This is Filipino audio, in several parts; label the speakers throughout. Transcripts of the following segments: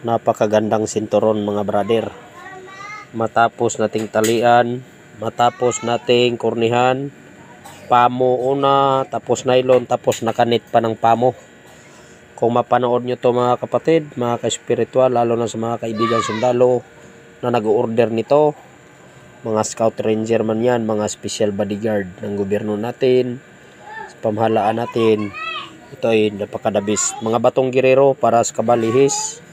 Speaker 1: Napakagandang sinturon mga brother. Matapos nating talian, matapos nating kurnihan, pamo una, tapos nylon, tapos nakanit pa ng pamo. Kung mapanood nyo to mga kapatid, mga ka-spiritual, lalo na sa mga kaibigan sundalo na nag-order nito, mga scout ranger man yan, mga special bodyguard ng gobyerno natin, sa pamahalaan natin, ito ay napakadabis. Mga batong girero para sa kabalihis,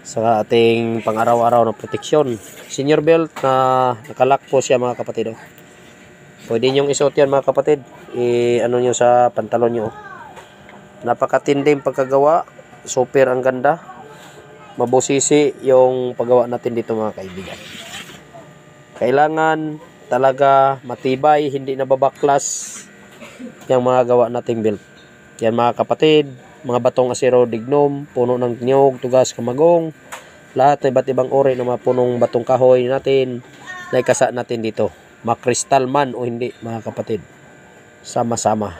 Speaker 1: sa ating pang-araw-araw na proteksyon. Senior belt na nakalak po siya mga kapatid. Pwede nyong isuot yan mga kapatid. Ano nyo sa pantalon nyo. Napakatinding pagkagawa. Super ang ganda. Mabusisi yung paggawa natin dito mga kaibigan. Kailangan talaga matibay, hindi nababaklas yung mga gawa nating belt. Yan mga kapatid. Mga batong asero, dignum, puno ng niyog, tugas, kamagong, lahat ng iba't ibang uri ng mga punong batong kahoy natin na ikasa natin dito. Makristal man o hindi mga kapatid, sama-sama.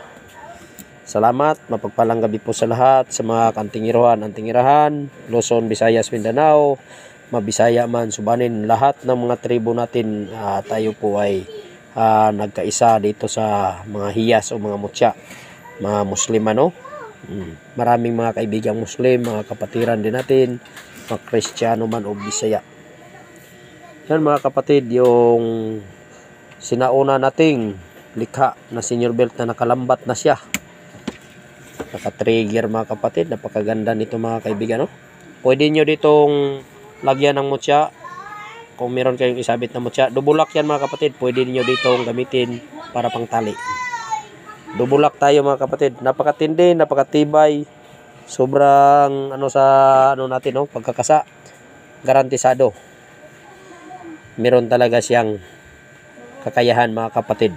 Speaker 1: Salamat, mapagpalang gabi po sa lahat, sa mga antingirahan, Luzon, Visayas, Mindanao, Mabisaya man, Subanin, lahat ng mga tribo natin. Tayo po ay nagkaisa dito sa mga hiyas o mga mutya, mga Muslim ano. Maraming mga kaibigang Muslim, mga kapatiran din natin, mga Kristiyano man o Bisaya. Yan mga kapatid, yung sinauna nating likha na senior belt na nakalambat na siya. Naka-trigger mga kapatid, napakaganda nito mga kaibigan. No? Pwede nyo ditong lagyan ng mutya. Kung meron kayong isabit na mutya, dubulak yan mga kapatid, pwede nyo ditong gamitin para pang tali. Dubulak tayo mga kapatid. Napakatindi, napakatibay. Sobrang natin, no? Pagkakasa. Garantisado. Meron talaga siyang kakayahan mga kapatid.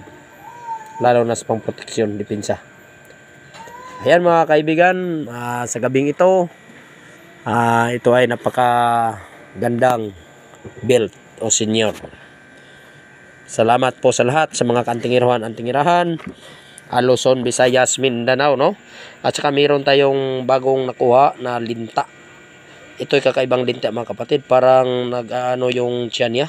Speaker 1: Lalo na sa pangproteksyon, depensa. Ayan mga kaibigan, sa gabing ito, ito ay napakagandang belt o senior. Salamat po sa lahat sa mga antingirahan, Luzon, Visayas, Mindanao, no? At saka meron tayong bagong nakuha na linta. Ito'y kakaibang linta mga kapatid. Parang yung tiyan niya.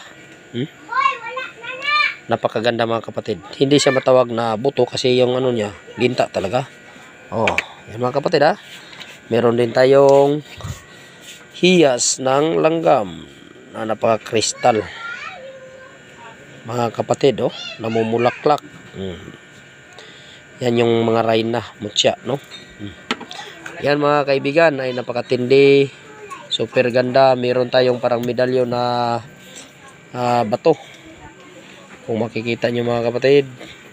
Speaker 1: Napakaganda mga kapatid. Hindi siya matawag na buto kasi yung niya, linta talaga. Yan mga kapatid Meron din tayong hiyas ng langgam na napaka-kristal. Mga kapatid, namumulaklak. Yan yung mga rayna, mutya, no? Yan mga kaibigan, ay napakatindi. Super ganda. Meron tayong parang medalyo na bato. Kung makikita nyo mga kapatid,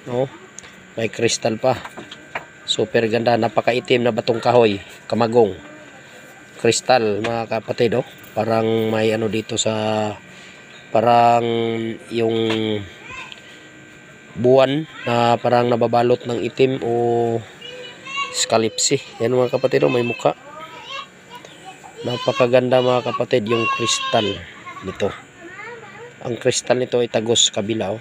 Speaker 1: no? May kristal pa. Super ganda. Napakaitim na batong kahoy. Kamagong. Kristal mga kapatid, Parang may dito sa parang yung buwan na parang nababalot ng itim o skalipsi. Yan mga kapatid, may muka. Napakaganda mga kapatid yung kristal nito. Ang kristal nito ay tagos kabila.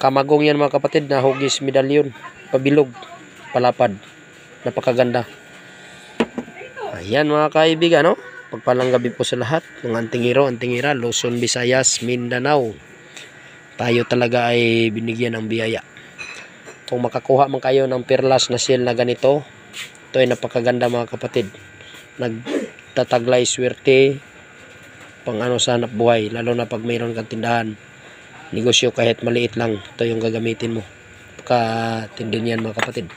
Speaker 1: Kamagong yan mga kapatid, na hugis medalyon, pabilog, palapad. Napakaganda. Ayan mga kaibigan, pagpalang gabi po sa lahat, mga antingira, Luzon, Visayas, Mindanao. Tayo talaga ay binigyan ng biyaya. Kung makakuha man kayo ng perlas na shell na ganito, ito ay napakaganda mga kapatid. Nagtataglay swerte pang sa hanap buhay, lalo na pag mayroon kang tindahan, negosyo kahit maliit lang, ito yung gagamitin mo. Napakatindi niyan mga kapatid.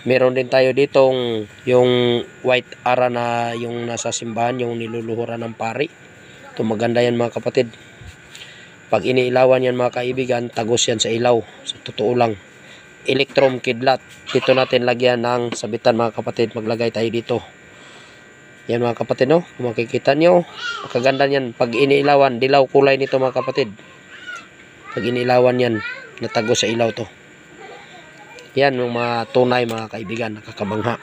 Speaker 1: Meron din tayo ditong yung white ara na yung nasa simbahan, yung niluluhuran ng pari. Ito maganda yan mga kapatid. Pag iniilawan yan mga kaibigan, tagos yan sa ilaw. Sa totoo lang. Electrum kidlat. Dito natin lagyan ng sabitan mga kapatid. Maglagay tayo dito. Yan mga kapatid, Kung makikita nyo, makaganda yan. Pag iniilawan, dilaw kulay nito mga kapatid. Pag iniilawan yan, natagos sa ilaw to. Yan yung mga tunay mga kaibigan, nakakabangha.